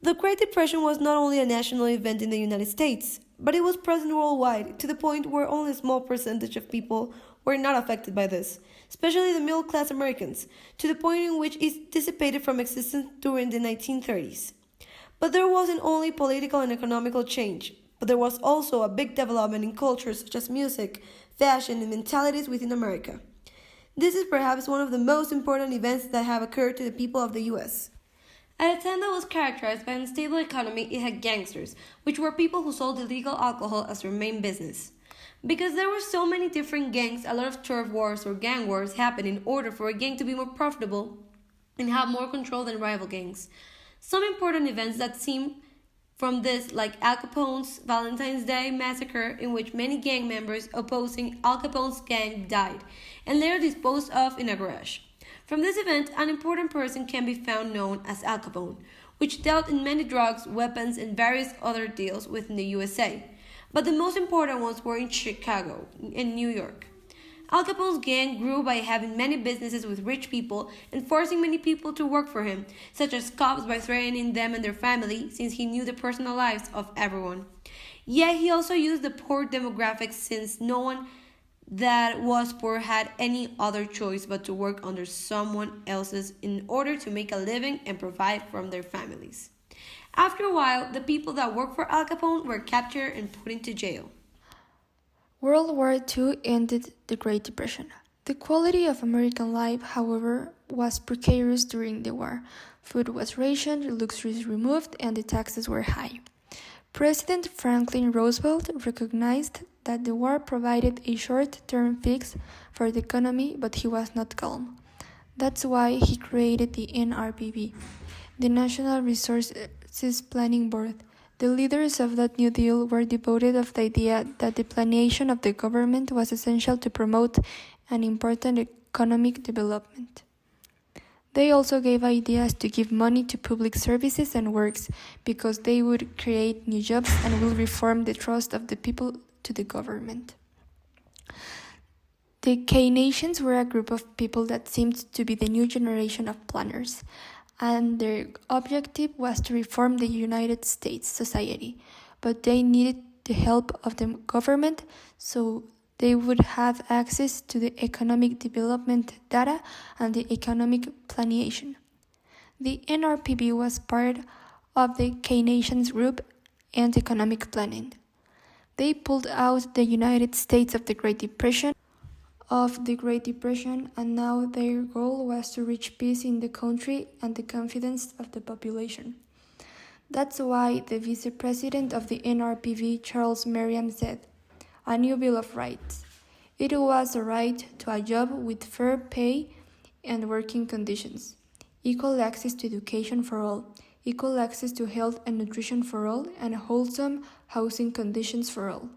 The Great Depression was not only a national event in the United States, but it was present worldwide to the point where only a small percentage of people were not affected by this, especially the middle class Americans, to the point in which it dissipated from existence during the 1930s. But there wasn't only political and economical change, but there was also a big development in cultures such as music, fashion, and mentalities within America. This is perhaps one of the most important events that have occurred to the people of the US. At a time that was characterized by an unstable economy, it had gangsters, which were people who sold illegal alcohol as their main business. Because there were so many different gangs, a lot of turf wars or gang wars happened in order for a gang to be more profitable and have more control than rival gangs. Some important events that seem from this, like Al Capone's Valentine's Day massacre, in which many gang members opposing Al Capone's gang died, and later disposed of in a garage. From this event, an important person can be found known as Al Capone, which dealt in many drugs, weapons, and various other deals within the USA. But the most important ones were in Chicago and New York. Al Capone's gang grew by having many businesses with rich people and forcing many people to work for him, such as cops by threatening them and their family, since he knew the personal lives of everyone. Yet he also used the poor demographics, since no one that was poor had any other choice but to work under someone else's in order to make a living and provide for their families. After a while, the people that worked for Al Capone were captured and put into jail. World War II ended the Great Depression. The quality of American life, however, was precarious during the war. Food was rationed, luxuries removed, and the taxes were high. President Franklin Roosevelt recognized that the war provided a short-term fix for the economy, but he was not calm. That's why he created the NRPB, the National Resources Planning Board. The leaders of that New Deal were devoted of the idea that the planation of the government was essential to promote an important economic development. They also gave ideas to give money to public services and works because they would create new jobs and will reform the trust of the people to the government. The Keynesians were a group of people that seemed to be the new generation of planners, and their objective was to reform the United States society, but they needed the help of the government so they would have access to the economic development data and the economic planation. The NRPB was part of the Keynesians group and economic planning. They pulled out the United States of the Great Depression, and now their goal was to reach peace in the country and the confidence of the population. That's why the vice president of the NRPV, Charles Merriam, said, "A new Bill of Rights. It was a right to a job with fair pay and working conditions, equal access to education for all, equal access to health and nutrition for all, and wholesome housing conditions for all."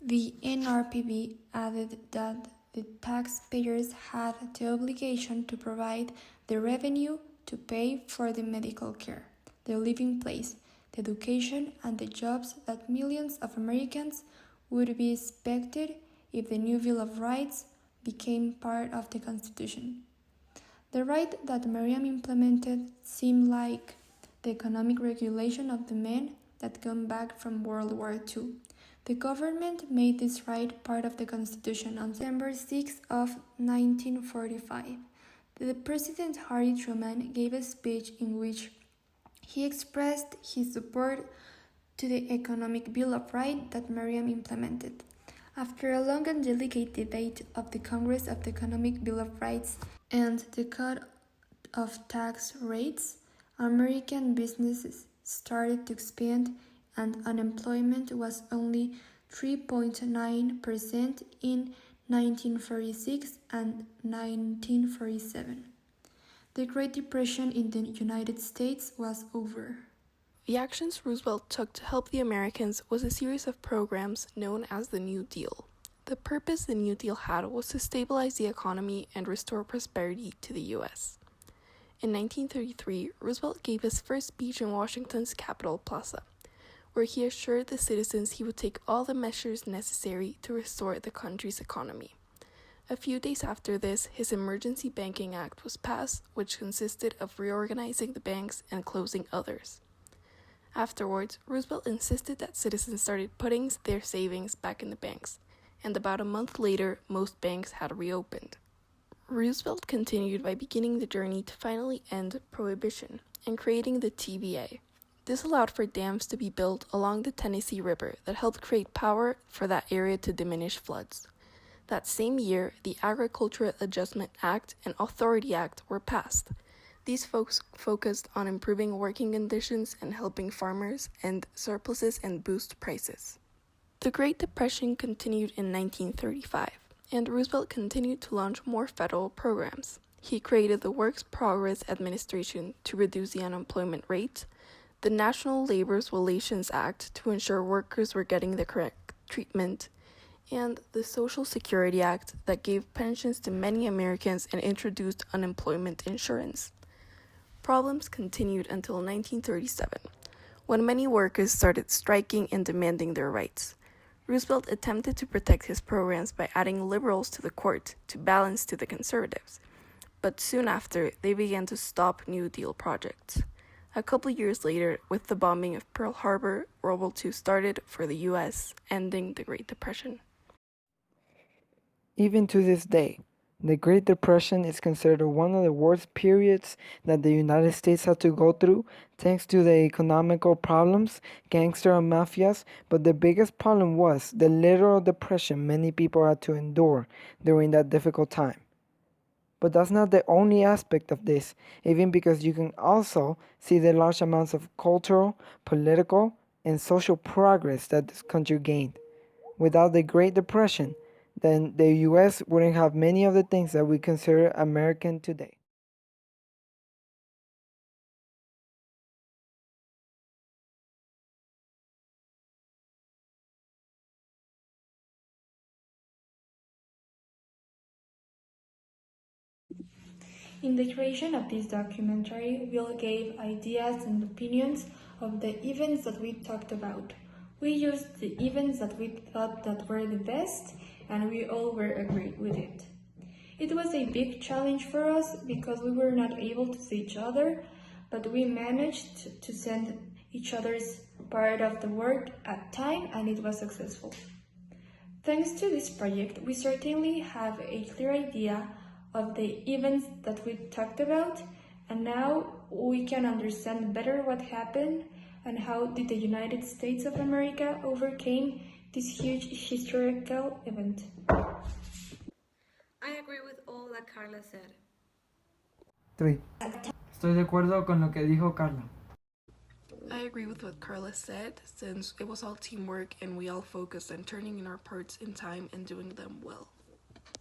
The NRPB added that the taxpayers had the obligation to provide the revenue to pay for the medical care, the living place, the education, and the jobs that millions of Americans would be expected if the new Bill of Rights became part of the Constitution. The right that Merriam implemented seemed like the economic regulation of the men that come back from World War II. The government made this right part of the Constitution on September 6 of 1945. The President Harry Truman gave a speech in which he expressed his support to the Economic Bill of Rights that Merriam implemented. After a long and delicate debate of the Congress of the Economic Bill of Rights and the cut of tax rates, American businesses started to expand and unemployment was only 3.9% in 1946 and 1947. The Great Depression in the United States was over. The actions Roosevelt took to help the Americans was a series of programs known as the New Deal. The purpose the New Deal had was to stabilize the economy and restore prosperity to the U.S. In 1933, Roosevelt gave his first speech in Washington's Capitol Plaza, where he assured the citizens he would take all the measures necessary to restore the country's economy. A few days after this, his Emergency Banking Act was passed, which consisted of reorganizing the banks and closing others. Afterwards, Roosevelt insisted that citizens started putting their savings back in the banks, and about a month later, most banks had reopened. Roosevelt continued by beginning the journey to finally end Prohibition and creating the TVA. This allowed for dams to be built along the Tennessee River that helped create power for that area to diminish floods. That same year, the Agricultural Adjustment Act and Authority Act were passed. These folks focused on improving working conditions and helping farmers end surpluses and boost prices. The Great Depression continued in 1935, and Roosevelt continued to launch more federal programs. He created the Works Progress Administration to reduce the unemployment rate, the National Labor Relations Act to ensure workers were getting the correct treatment, and the Social Security Act that gave pensions to many Americans and introduced unemployment insurance. Problems continued until 1937, when many workers started striking and demanding their rights. Roosevelt attempted to protect his programs by adding liberals to the court to balance to the conservatives, but soon after, they began to stop New Deal projects. A couple years later, with the bombing of Pearl Harbor, World War II started for the U.S., ending the Great Depression. Even to this day, the Great Depression is considered one of the worst periods that the United States had to go through, thanks to the economical problems, gangster and mafias, but the biggest problem was the literal depression many people had to endure during that difficult time. But that's not the only aspect of this, even because you can also see the large amounts of cultural, political, and social progress that this country gained. Without the Great Depression, then the U.S. wouldn't have many of the things that we consider American today. In the creation of this documentary, we all gave ideas and opinions of the events that we talked about. We used the events that we thought that were the best, and we all were agreed with it. It was a big challenge for us because we were not able to see each other, but we managed to send each other's part of the work at time, and it was successful. Thanks to this project, we certainly have a clear idea of the events that we talked about, and now we can understand better what happened and how did the United States of America overcame this huge historical event. I agree with all that Karla said. 3. Estoy de acuerdo con lo que dijo Karla. I agree with what Karla said, since it was all teamwork and we all focused on turning in our parts in time and doing them well.